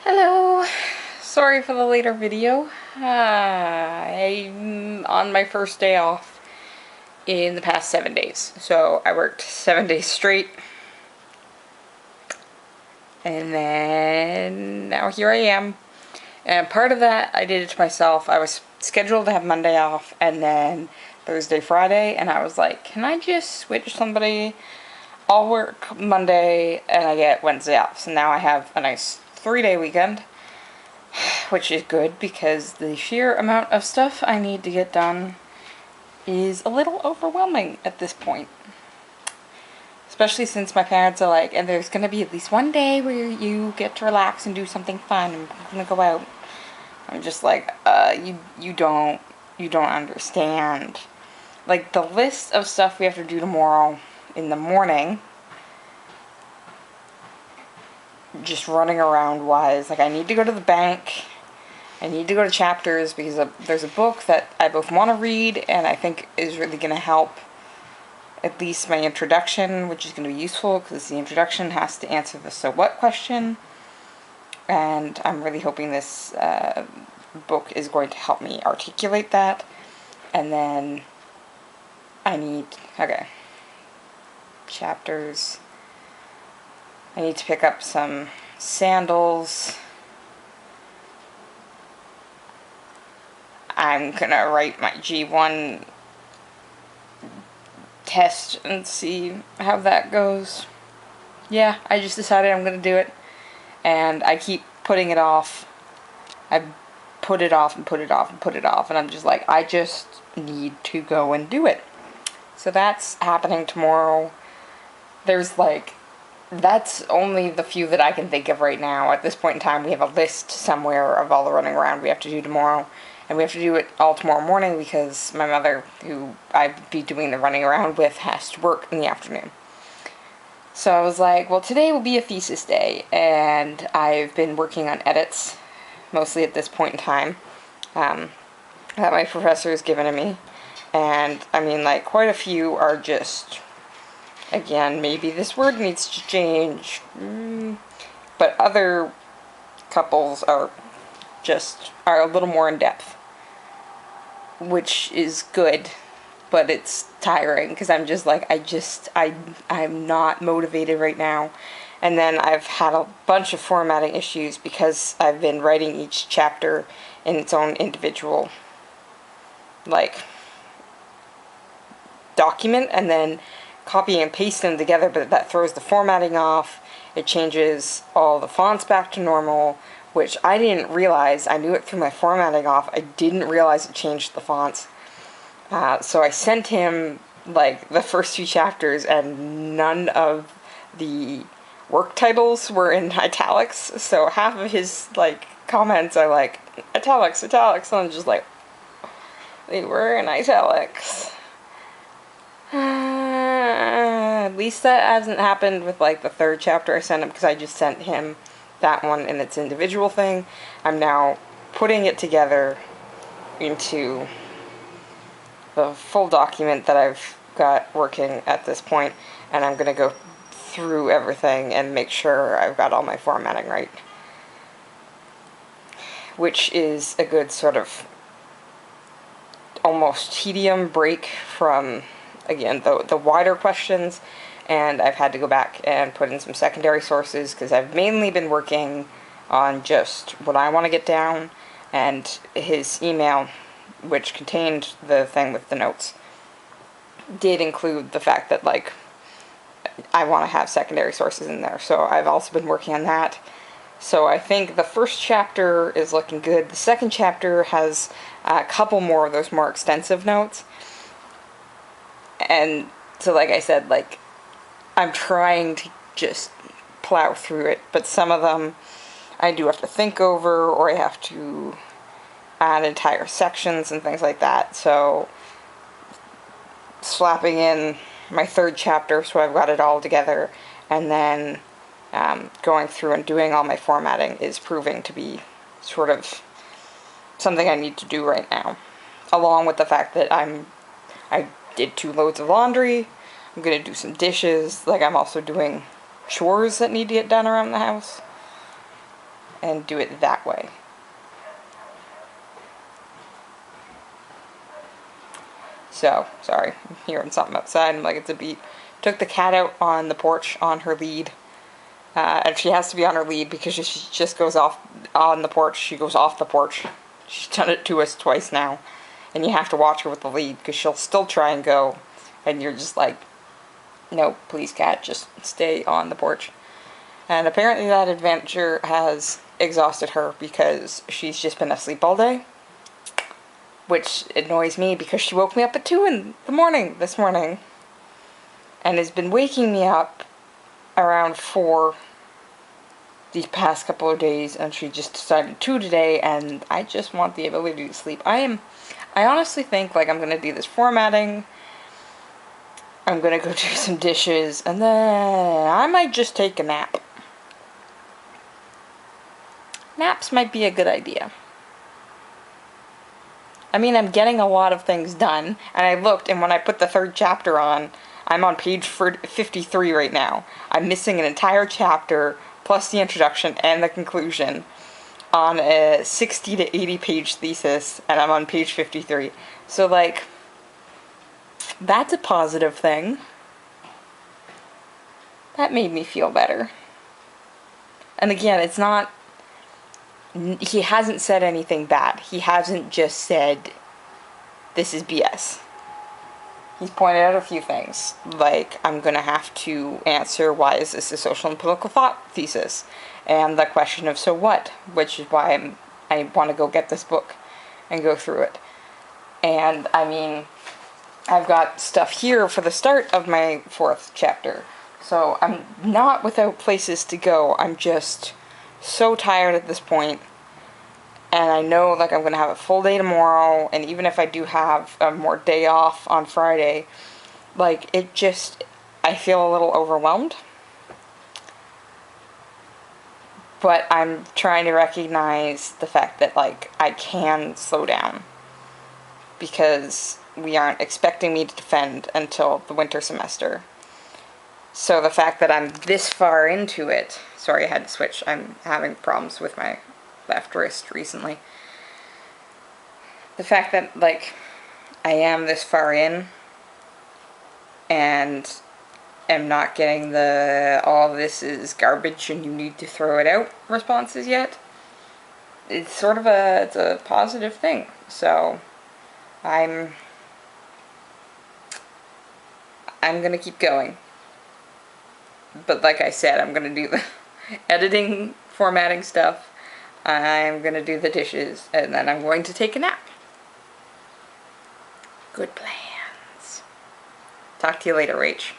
Hello, sorry for the later video. I'm on my first day off in the past 7 days. So I worked 7 days straight. And then now here I am. And part of that I did it to myself. I was scheduled to have Monday off and then Thursday, Friday. And I was like, can I just switch somebody? I'll work Monday and I get Wednesday off. So now I have a nice 3-day weekend, which is good because the sheer amount of stuff I need to get done is a little overwhelming at this point. Especially since my parents are like, and there's gonna be at least one day where you get to relax and do something fun and we're gonna go out. I'm just like, you don't understand. Like, the list of stuff we have to do tomorrow in the morning, just running around wise, like I need to go to the bank, I need to go to Chapters because there's a book that I both want to read and I think is really going to help at least my introduction, which is going to be useful because the introduction has to answer the so what question, and I'm really hoping this book is going to help me articulate that. And then I need, Chapters. I need to pick up some sandals. I'm gonna write my G1 test and see how that goes. Yeah, I just decided I'm gonna do it. And I keep putting it off. I put it off and put it off and put it off. And I'm just like, I just need to go and do it. So that's happening tomorrow. There's like, that's only the few that I can think of right now. At this point in time, we have a list somewhere of all the running around we have to do tomorrow. And we have to do it all tomorrow morning because my mother, who I'd be doing the running around with, has to work in the afternoon. So I was like, well, today will be a thesis day. And I've been working on edits, mostly at this point in time, that my professor has given to me. And, I mean, like, quite a few are just, again, maybe this word needs to change, but other couples are a little more in depth, which is good, but it's tiring because I'm just like, I'm not motivated right now. And then I've had a bunch of formatting issues because I've been writing each chapter in its own individual, like, document and then copy and paste them together, but that throws the formatting off. It changes all the fonts back to normal, which I didn't realize. I knew it threw my formatting off. I didn't realize it changed the fonts. So I sent him like the first few chapters and none of the work titles were in italics, so half of his like comments are like italics, and I'm just like, they were in italics. At least that hasn't happened with like the third chapter I sent him, because I just sent him that one in its individual thing. I'm now putting it together into the full document that I've got working at this point, and I'm gonna go through everything and make sure I've got all my formatting right, which is a good sort of almost tedium break from, again, the wider questions. And I've had to go back and put in some secondary sources because I've mainly been working on just what I want to get down, and his email, which contained the thing with the notes, did include the fact that, like, I want to have secondary sources in there. So I've also been working on that. So I think the first chapter is looking good. The second chapter has a couple more of those more extensive notes. And so, like I said, like, I'm trying to just plow through it, but some of them I do have to think over, or I have to add entire sections and things like that. So slapping in my third chapter so I've got it all together, and then going through and doing all my formatting is proving to be sort of something I need to do right now, along with the fact that I did 2 loads of laundry. I'm gonna do some dishes. Like, I'm also doing chores that need to get done around the house. and do it that way. So, sorry, I'm hearing something outside. I'm like, it's a beep. Took the cat out on the porch on her lead. And she has to be on her lead because she just goes off on the porch. She goes off the porch. She's done it to us twice now. And you have to watch her with the lead because she'll still try and go. And you're just like, no, please, cat, just stay on the porch. And apparently that adventure has exhausted her because she's just been asleep all day. Which annoys me because she woke me up at 2 in the morning this morning. And has been waking me up around 4 these past couple of days, and she just decided 2 today, and I just want the ability to sleep. I honestly think, like, I'm gonna do this formatting, I'm gonna go do some dishes, and then I might just take a nap. Naps might be a good idea. I mean, I'm getting a lot of things done, and I looked, and when I put the 3rd chapter on, I'm on page 53 right now. I'm missing an entire chapter, plus the introduction and the conclusion, on a 60 to 80 page thesis, and I'm on page 53. So, like, that's a positive thing. That made me feel better. And again, it's not... He hasn't said anything bad. He hasn't just said, this is BS. He's pointed out a few things, like, I'm going to have to answer why is this a social and political thought thesis, and the question of so what, which is why I want to go get this book and go through it. And, I mean, I've got stuff here for the start of my 4th chapter, so I'm not without places to go. I'm just so tired at this point. And I know, like, I'm going to have a full day tomorrow, and even if I do have a more day off on Friday, like, it just, I feel a little overwhelmed. But I'm trying to recognize the fact that, like, I can slow down. Because we aren't expecting me to defend until the winter semester. So the fact that I'm this far into it, sorry, I had to switch, I'm having problems with my left wrist recently. The fact that, like, I am this far in and am not getting the all this is garbage and you need to throw it out responses yet, it's sort of it's a positive thing. So I'm gonna keep going. But like I said, I'm gonna do the editing, formatting stuff. I'm going to do the dishes, and then I'm going to take a nap. Good plans. Talk to you later, Rach.